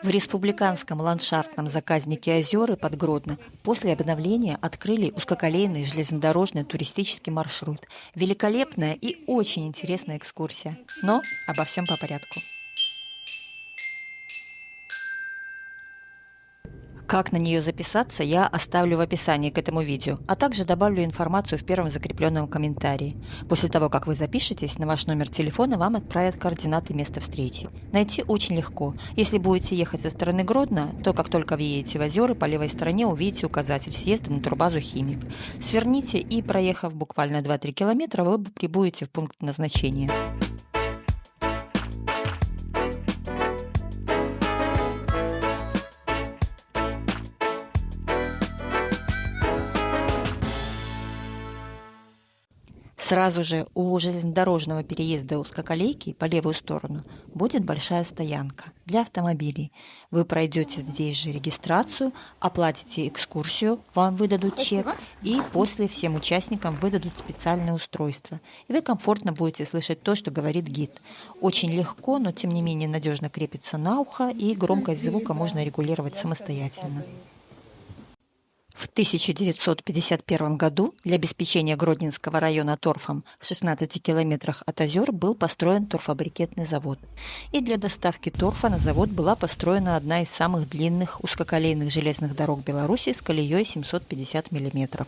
В республиканском ландшафтном заказнике Озеры под Гродно после обновления открыли узкоколейный железнодорожный туристический маршрут. Великолепная и очень интересная экскурсия. Но обо всем по порядку. Как на нее записаться, я оставлю в описании к этому видео, а также добавлю информацию в первом закрепленном комментарии. После того, как вы запишетесь, на ваш номер телефона вам отправят координаты места встречи. Найти очень легко. Если будете ехать со стороны Гродно, то как только въедете в Озеры, по левой стороне увидите указатель съезда на турбазу «Химик». Сверните и, проехав буквально 2-3 километра, вы прибудете в пункт назначения. Сразу же у железнодорожного переезда узкоколейки по левую сторону будет большая стоянка для автомобилей. Вы пройдете здесь же регистрацию, оплатите экскурсию, вам выдадут чек, и после всем участникам выдадут специальное устройство. И вы комфортно будете слышать то, что говорит гид. Очень легко, но тем не менее надежно крепится на ухо, и громкость звука можно регулировать самостоятельно. В 1951 году для обеспечения Гродненского района торфом в 16 километрах от озер был построен торфобрикетный завод. И для доставки торфа на завод была построена одна из самых длинных узкоколейных железных дорог Беларуси с колеей 750 мм.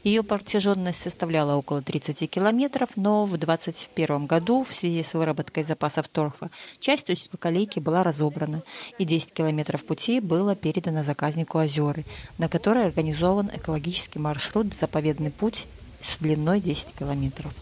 Ее протяженность составляла около 30 километров, но в 2021 году в связи с выработкой запасов торфа часть узкоколейки была разобрана, и 10 километров пути было передано заказнику Озеры, на которой организован экологический маршрут «Заповедный путь» с длиной 10 километров.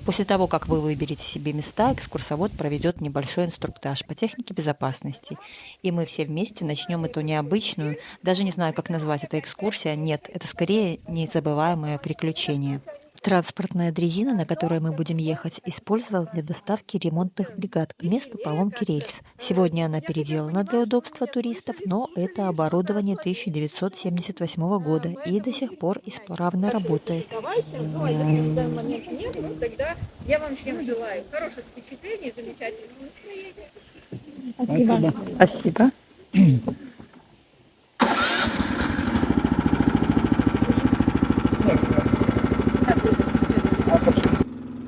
После того, как вы выберете себе места, экскурсовод проведет небольшой инструктаж по технике безопасности. И мы все вместе начнем эту необычную, даже не знаю, как назвать это экскурсия, нет, это скорее незабываемое приключение. Транспортная дрезина, на которой мы будем ехать, использовалась для доставки ремонтных бригад к месту поломки рельс. Сегодня она переделана для удобства туристов, но это оборудование 1978 года и до сих пор исправно работает. Ну, а если в данный момент нет, ну, тогда я вам всем желаю хороших впечатлений, замечательного настроения. Спасибо. Спасибо.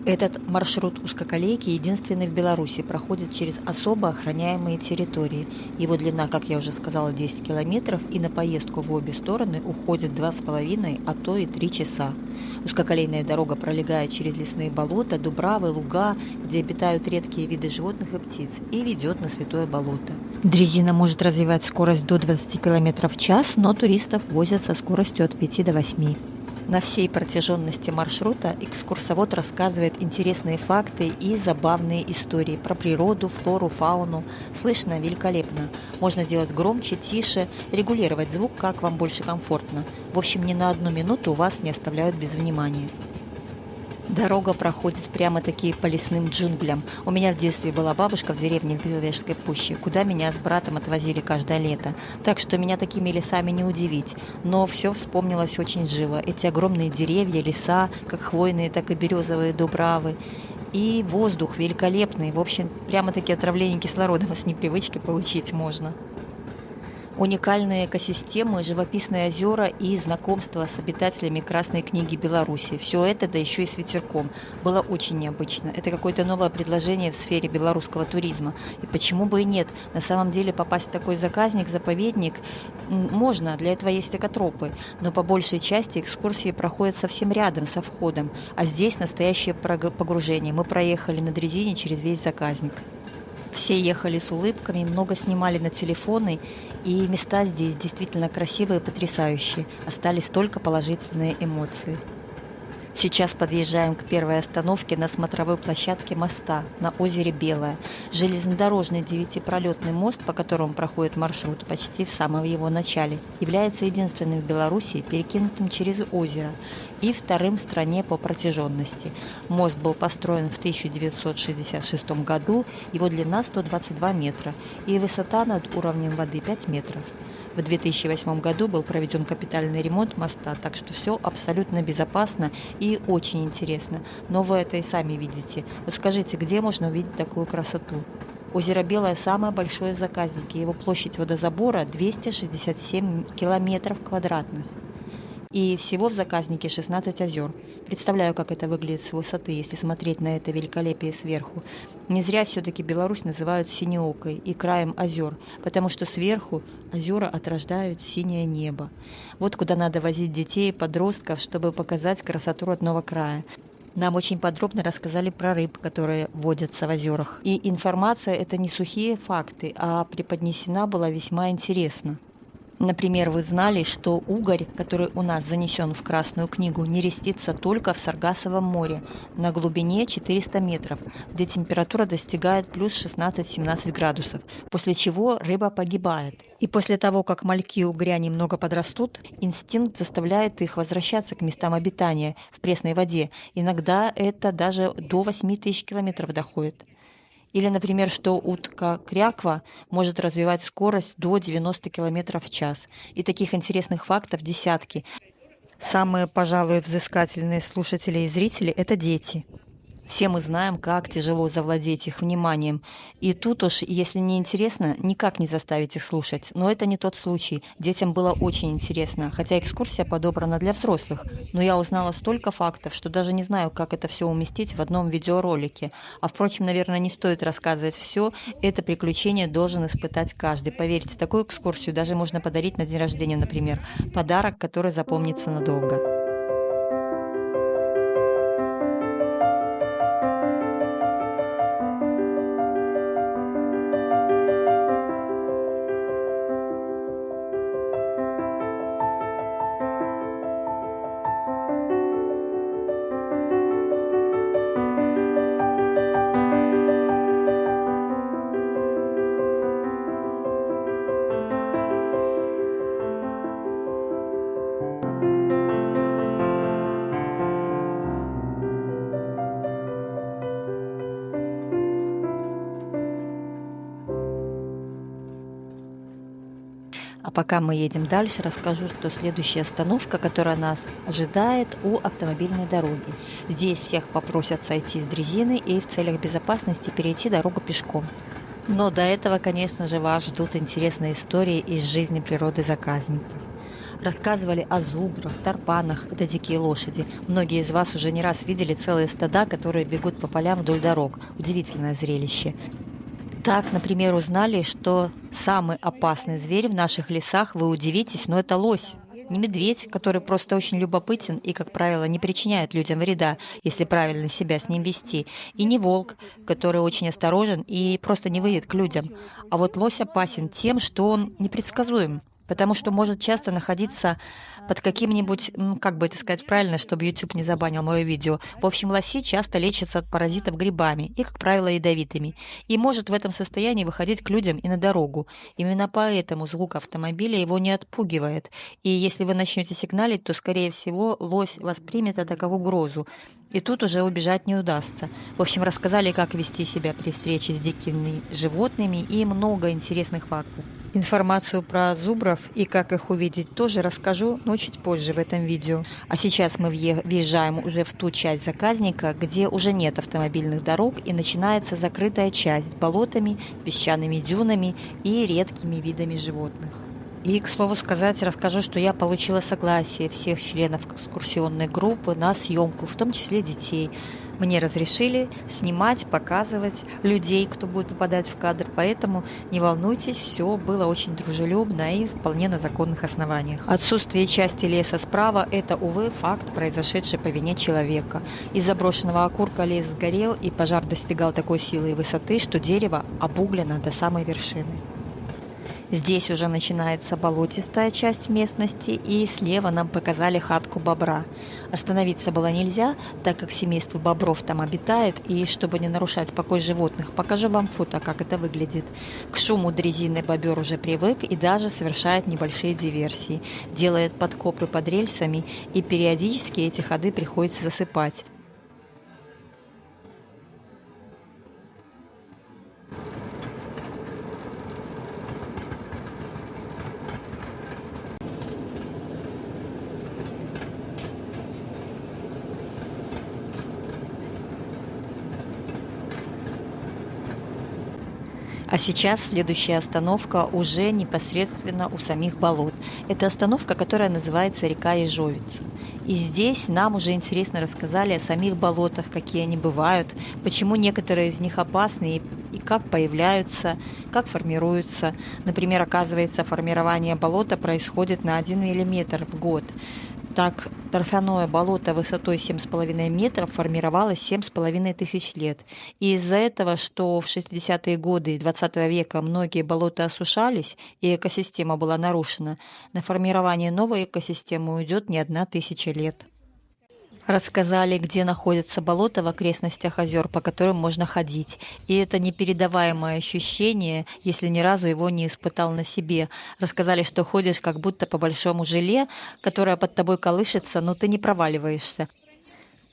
Этот маршрут узкоколейки единственный в Беларуси, проходит через особо охраняемые территории. Его длина, как я уже сказала, 10 километров, и на поездку в обе стороны уходит 2,5, а то и 3 часа. Узкоколейная дорога пролегает через лесные болота, дубравы, луга, где обитают редкие виды животных и птиц, и ведет на Святое болото. Дрезина может развивать скорость до 20 км в час, но туристов возят со скоростью от 5 до 8. На всей протяженности маршрута экскурсовод рассказывает интересные факты и забавные истории про природу, флору, фауну. Слышно великолепно. Можно делать громче, тише, регулировать звук, как вам больше комфортно. В общем, ни на одну минуту вас не оставляют без внимания. Дорога проходит прямо-таки по лесным джунглям. У меня в детстве была бабушка в деревне Беловежской пуще, куда меня с братом отвозили каждое лето. Так что меня такими лесами не удивить. Но все вспомнилось очень живо. Эти огромные деревья, леса, как хвойные, так и березовые дубравы. И воздух великолепный. В общем, прямо-таки отравление кислородом с непривычки получить можно. Уникальные экосистемы, живописные озера и знакомство с обитателями Красной книги Беларуси. Все это, да еще и с ветерком. Было очень необычно. Это какое-то новое предложение в сфере белорусского туризма. И почему бы и нет? На самом деле попасть в такой заказник, заповедник можно, для этого есть экотропы. Но по большей части экскурсии проходят совсем рядом со входом. А здесь настоящее погружение. Мы проехали на дрезине через весь заказник. Все ехали с улыбками, много снимали на телефоны, и места здесь действительно красивые и потрясающие. Остались только положительные эмоции. Сейчас подъезжаем к первой остановке на смотровой площадке моста на озере Белое. Железнодорожный 9-пролетный мост, по которому проходит маршрут почти в самом его начале, является единственным в Беларуси, перекинутым через озеро, и вторым в стране по протяженности. Мост был построен в 1966 году, его длина 122 метра и высота над уровнем воды 5 метров. В 2008 году был проведен капитальный ремонт моста, так что все абсолютно безопасно и очень интересно. Но вы это и сами видите. Вот скажите, где можно увидеть такую красоту? Озеро Белое самое большое в заказнике. Его площадь водозабора 267 километров квадратных. И всего в заказнике 16 озер. Представляю, как это выглядит с высоты, если смотреть на это великолепие сверху. Не зря все-таки Беларусь называют синеокой и краем озер, потому что сверху озера отражают синее небо. Вот куда надо возить детей и подростков, чтобы показать красоту родного края. Нам очень подробно рассказали про рыб, которые водятся в озерах. И информация – это не сухие факты, а преподнесена была весьма интересно. Например, вы знали, что угорь, который у нас занесен в Красную книгу, нерестится только в Саргассовом море на глубине 400 метров, где температура достигает плюс 16-17 градусов, после чего рыба погибает. И после того, как мальки угря немного подрастут, инстинкт заставляет их возвращаться к местам обитания в пресной воде. Иногда это даже до 8000 километров доходит. Или, например, что утка-кряква может развивать скорость до 90 км в час. И таких интересных фактов десятки. Самые, пожалуй, взыскательные слушатели и зрители – это дети. Все мы знаем, как тяжело завладеть их вниманием. И тут уж, если не интересно, никак не заставить их слушать. Но это не тот случай. Детям было очень интересно, хотя экскурсия подобрана для взрослых. Но я узнала столько фактов, что даже не знаю, как это все уместить в одном видеоролике. А впрочем, наверное, не стоит рассказывать все. Это приключение должен испытать каждый. Поверьте, такую экскурсию даже можно подарить на день рождения, например. Подарок, который запомнится надолго. А пока мы едем дальше, расскажу, что следующая остановка, которая нас ожидает у автомобильной дороги. Здесь всех попросят сойти с дрезины и в целях безопасности перейти дорогу пешком. Но до этого, конечно же, вас ждут интересные истории из жизни природы заказников. Рассказывали о зубрах, тарпанах, это дикие лошади. Многие из вас уже не раз видели целые стада, которые бегут по полям вдоль дорог. Удивительное зрелище. Так, например, узнали, что самый опасный зверь в наших лесах, вы удивитесь, но это лось. Не медведь, который просто очень любопытен и, как правило, не причиняет людям вреда, если правильно себя с ним вести. И не волк, который очень осторожен и просто не выйдет к людям. А вот лось опасен тем, что он непредсказуем, потому что может часто находиться под каким-нибудь, как бы это сказать правильно, чтобы YouTube не забанил мое видео. В общем, лоси часто лечатся от паразитов грибами и, как правило, ядовитыми. И может в этом состоянии выходить к людям и на дорогу. Именно поэтому звук автомобиля его не отпугивает. И если вы начнете сигналить, то, скорее всего, лось воспримет это как угрозу. И тут уже убежать не удастся. В общем, рассказали, как вести себя при встрече с дикими животными и много интересных фактов. Информацию про зубров и как их увидеть тоже расскажу, но чуть позже в этом видео. А сейчас мы въезжаем уже в ту часть заказника, где уже нет автомобильных дорог и начинается закрытая часть с болотами, песчаными дюнами и редкими видами животных. И, к слову сказать, расскажу, что я получила согласие всех членов экскурсионной группы на съемку, в том числе детей. Мне разрешили снимать, показывать людей, кто будет попадать в кадр, поэтому не волнуйтесь, все было очень дружелюбно и вполне на законных основаниях. Отсутствие части леса справа – это, увы, факт, произошедший по вине человека. Из заброшенного окурка лес сгорел, и пожар достигал такой силы и высоты, что дерево обуглено до самой вершины. Здесь уже начинается болотистая часть местности, и слева нам показали хатку бобра. Остановиться было нельзя, так как семейство бобров там обитает, и чтобы не нарушать покой животных, покажу вам фото, как это выглядит. К шуму дрезины бобер уже привык и даже совершает небольшие диверсии, делает подкопы под рельсами, и периодически эти ходы приходится засыпать. А сейчас следующая остановка уже непосредственно у самих болот. Это остановка, которая называется река Ежовица. И здесь нам уже интересно рассказали о самих болотах, какие они бывают, почему некоторые из них опасны и как появляются, как формируются. Например, оказывается, формирование болота происходит на 1 миллиметр в год. Так, торфяное болото высотой 7,5 метров формировалось 7,5 тысяч лет. И из-за этого, что в 60-е годы XX века многие болота осушались и экосистема была нарушена, на формирование новой экосистемы уйдет не 1 000 лет. Рассказали, где находятся болота в окрестностях озер, по которым можно ходить. И это непередаваемое ощущение, если ни разу его не испытал на себе. Рассказали, что ходишь как будто по большому желе, которое под тобой колышется, но ты не проваливаешься.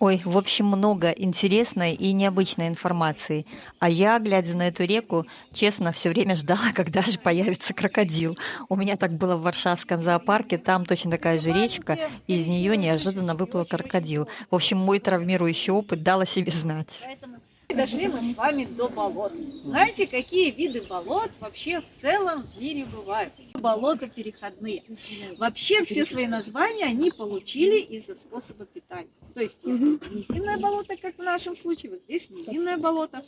Ой, в общем, много интересной и необычной информации. А я, глядя на эту реку, честно, все время ждала, когда же появится крокодил. У меня так было в Варшавском зоопарке, там точно такая же речка, и из нее неожиданно выплыл крокодил. В общем, мой травмирующий опыт дал о себе знать. Дошли мы с вами до болот. Знаете, какие виды болот вообще в целом в мире бывают? Болота переходные. Вообще все свои названия они получили из-за способа питания. То есть, если низинное болото, как в нашем случае, вот здесь низинное болото,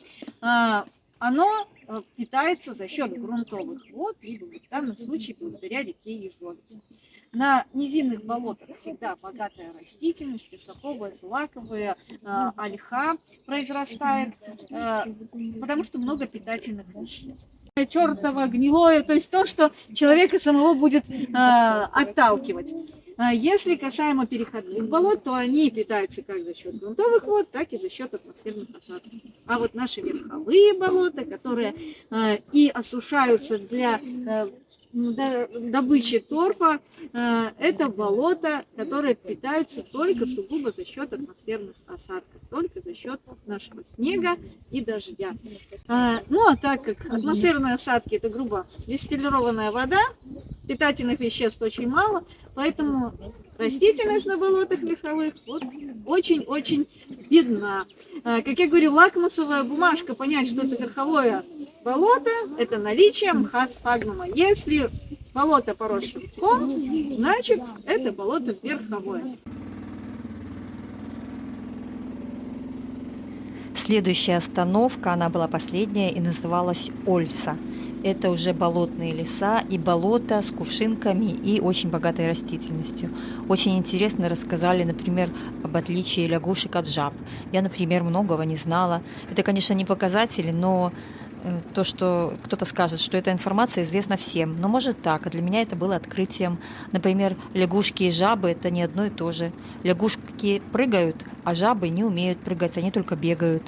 оно питается за счет грунтовых вод, либо в данном случае благодаря реке Ежовице. На низинных болотах всегда богатая растительность, суховая, злаковая, ольха произрастает, потому что много питательных веществ. Чертово, гнилое, то есть то, что человека самого будет отталкивать. Если касаемо переходных болот, то они питаются как за счет грунтовых вод, так и за счет атмосферных осадков. А вот наши верховые болота, которые и осушаются для добычи торфа, это болота, которые питаются только сугубо за счет атмосферных осадков, только за счет нашего снега и дождя. Ну а так как атмосферные осадки это грубо дистиллированная вода, питательных веществ очень мало, поэтому растительность на болотах верховых вот, очень-очень бедна. Как я говорю, лакмусовая бумажка понять, что это верховое болото, это наличие мха сфагнума. Если болото поросшее мхом, значит это болото верховое. Следующая остановка, она была последняя и называлась Ольса. Это уже болотные леса и болота с кувшинками и очень богатой растительностью. Очень интересно рассказали, например, об отличии лягушек от жаб. Я, например, многого не знала. Это, конечно, не показатели, но то, что кто-то скажет, что эта информация известна всем. Но может так, а для меня это было открытием. Например, лягушки и жабы – это не одно и то же. Лягушки прыгают, а жабы не умеют прыгать, они только бегают.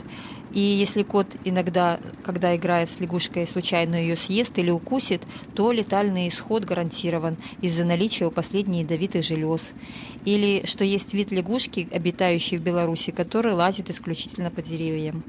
И если кот иногда, когда играет с лягушкой, случайно ее съест или укусит, то летальный исход гарантирован из-за наличия у последней ядовитых желез. Или что есть вид лягушки, обитающий в Беларуси, который лазит исключительно по деревьям.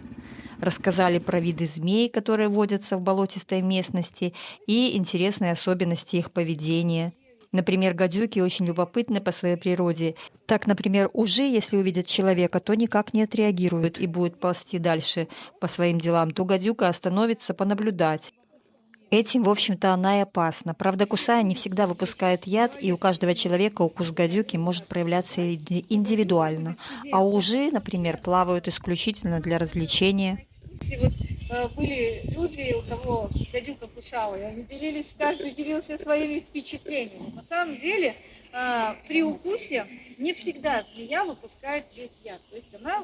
Рассказали про виды змей, которые водятся в болотистой местности, и интересные особенности их поведения. Например, гадюки очень любопытны по своей природе. Так, например, ужи, если увидят человека, то никак не отреагируют и будут ползти дальше по своим делам, то гадюка остановится понаблюдать. Этим, в общем-то, она и опасна. Правда, кусая не всегда выпускает яд, и у каждого человека укус гадюки может проявляться индивидуально. А ужи, например, плавают исключительно для развлечения. Вот были люди, у кого гадюка кусала, и они делились, каждый делился своими впечатлениями. На самом деле, при укусе не всегда змея выпускает весь яд, то есть она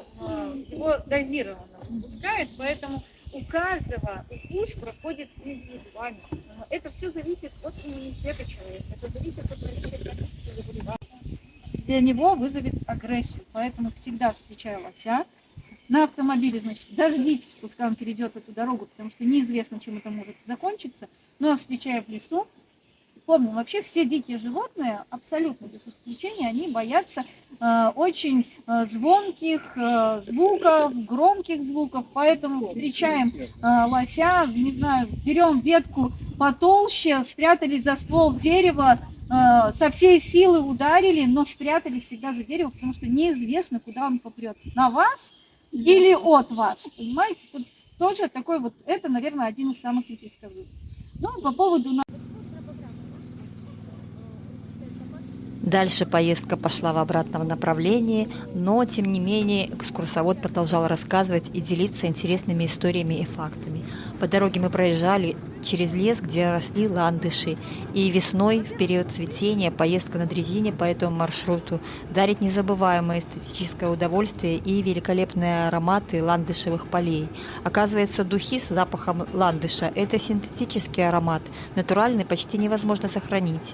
его дозированно выпускает, поэтому у каждого укус проходит индивидуально. Это все зависит от иммунитета человека, это зависит от количества заболеваний. Для него вызовет агрессию, поэтому всегда встречаю лося на автомобиле, значит, дождитесь, пускай он перейдет эту дорогу, потому что неизвестно, чем это может закончиться. Но встречая в лесу, помню, вообще все дикие животные, абсолютно без исключения, они боятся очень звонких звуков, громких звуков, поэтому встречаем лося, не знаю, берем ветку потолще, спрятались за ствол дерева, со всей силы ударили, но спрятались всегда за дерево, потому что неизвестно, куда он попрет. На вас или от вас, понимаете? Тут тоже такой вот, это, наверное, один из самых непредсказуемых. Ну, по поводу Дальше поездка пошла в обратном направлении, но, тем не менее, экскурсовод продолжал рассказывать и делиться интересными историями и фактами. По дороге мы проезжали через лес, где росли ландыши, и весной, в период цветения, поездка на дрезине по этому маршруту дарит незабываемое эстетическое удовольствие и великолепные ароматы ландышевых полей. Оказывается, духи с запахом ландыша – это синтетический аромат, натуральный почти невозможно сохранить.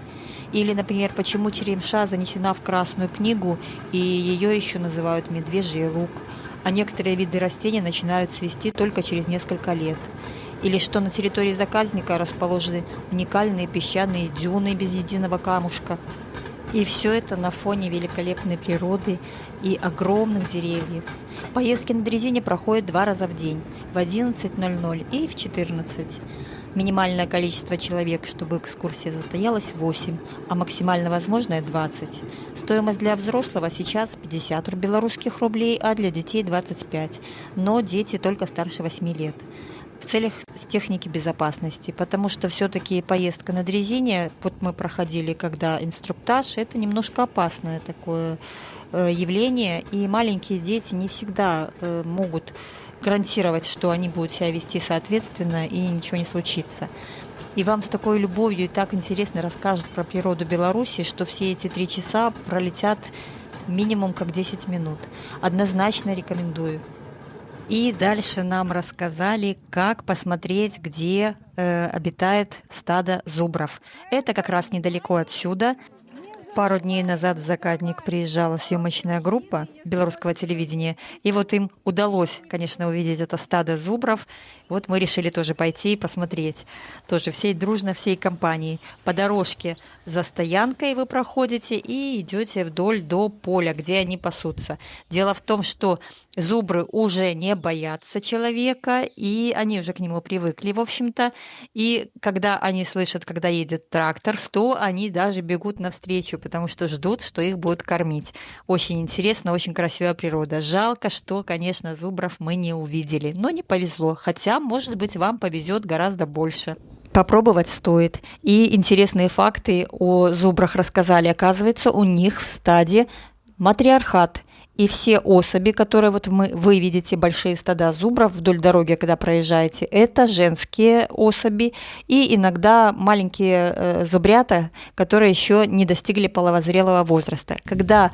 Или, например, почему черемша занесена в Красную книгу, и ее еще называют медвежий лук, а некоторые виды растений начинают цвести только через несколько лет. Или что на территории заказника расположены уникальные песчаные дюны без единого камушка. И все это на фоне великолепной природы и огромных деревьев. Поездки на дрезине проходят 2 раза в день, в 11:00 и в 14. Минимальное количество человек, чтобы экскурсия состоялась, 8, а максимально возможное 20. Стоимость для взрослого сейчас 50 белорусских рублей, а для детей 25. Но дети только старше 8 лет. В целях техники безопасности, потому что все-таки поездка на дрезине, вот мы проходили, когда инструктаж, это немножко опасное такое явление, и маленькие дети не всегда могут гарантировать, что они будут себя вести соответственно и ничего не случится. И вам с такой любовью и так интересно расскажут про природу Беларуси, что все эти 3 часа пролетят минимум как 10 минут. Однозначно рекомендую. И дальше нам рассказали, как посмотреть, где обитает стадо зубров. Это как раз недалеко отсюда. Пару дней назад в Закатник приезжала съемочная группа белорусского телевидения, и вот им удалось, конечно, увидеть это стадо зубров. Вот мы решили тоже пойти и посмотреть. Тоже всей дружно, всей компанией. По дорожке за стоянкой вы проходите и идете вдоль до поля, где они пасутся. Дело в том, что зубры уже не боятся человека, и они уже к нему привыкли, в общем-то. И когда они слышат, когда едет трактор, то они даже бегут навстречу, потому что ждут, что их будут кормить. Очень интересно, очень красивая природа. Жалко, что, конечно, зубров мы не увидели, но не повезло, хотя, может быть, вам повезет гораздо больше. Попробовать стоит. И интересные факты о зубрах рассказали. Оказывается, у них в стаде матриархат. И все особи, которые вы видите, большие стада зубров вдоль дороги, когда проезжаете, это женские особи и иногда маленькие зубрята, которые еще не достигли половозрелого возраста. Когда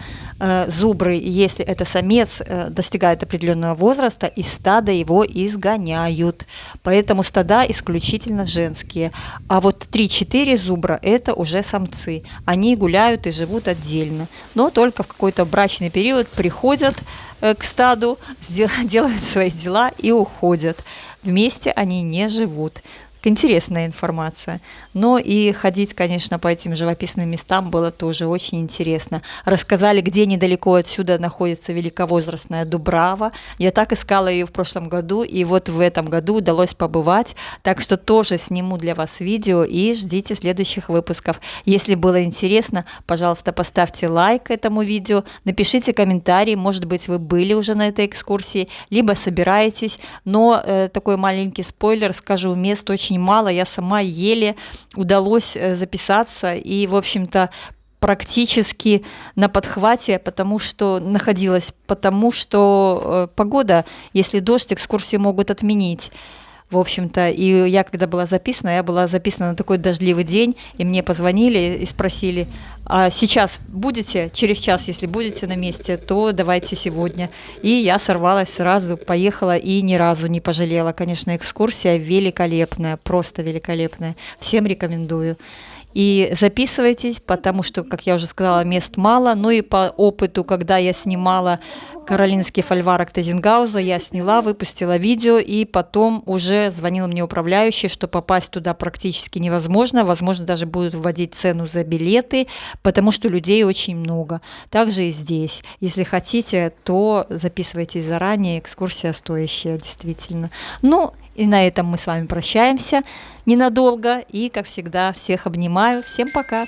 зубры, если это самец, достигает определенного возраста, из стада его изгоняют. Поэтому стада исключительно женские. А вот 3-4 зубра – это уже самцы. Они гуляют и живут отдельно. Но только в какой-то брачный период приходят к стаду, делают свои дела и уходят. Вместе они не живут. Интересная информация. Но и ходить, конечно, по этим живописным местам было тоже очень интересно. Рассказали, где недалеко отсюда находится великовозрастная Дубрава. Я так искала ее в прошлом году, и вот в этом году удалось побывать. Так что тоже сниму для вас видео и ждите следующих выпусков. Если было интересно, пожалуйста, поставьте лайк этому видео, напишите комментарий, может быть, вы были уже на этой экскурсии, либо собираетесь. Но такой маленький спойлер, скажу, мест очень мало, я сама еле удалось записаться и, в общем-то, практически на подхвате, потому что погода, если дождь, экскурсии могут отменить. В общем-то, и я, когда была записана на такой дождливый день, и мне позвонили и спросили, а сейчас будете, через час, если будете на месте, то давайте сегодня. И я сорвалась сразу, поехала и ни разу не пожалела. Конечно, экскурсия великолепная, просто великолепная. Всем рекомендую. И записывайтесь, потому что, как я уже сказала, мест мало. Ну и по опыту, когда я снимала Каролинский фольварок Тезенгауза, я сняла, выпустила видео, и потом уже звонил мне управляющий, что попасть туда практически невозможно. Возможно, даже будут вводить цену за билеты, потому что людей очень много. Также и здесь. Если хотите, то записывайтесь заранее, экскурсия стоящая, действительно. Ну, и на этом мы с вами прощаемся ненадолго. И, как всегда, всех обнимаю. Всем пока!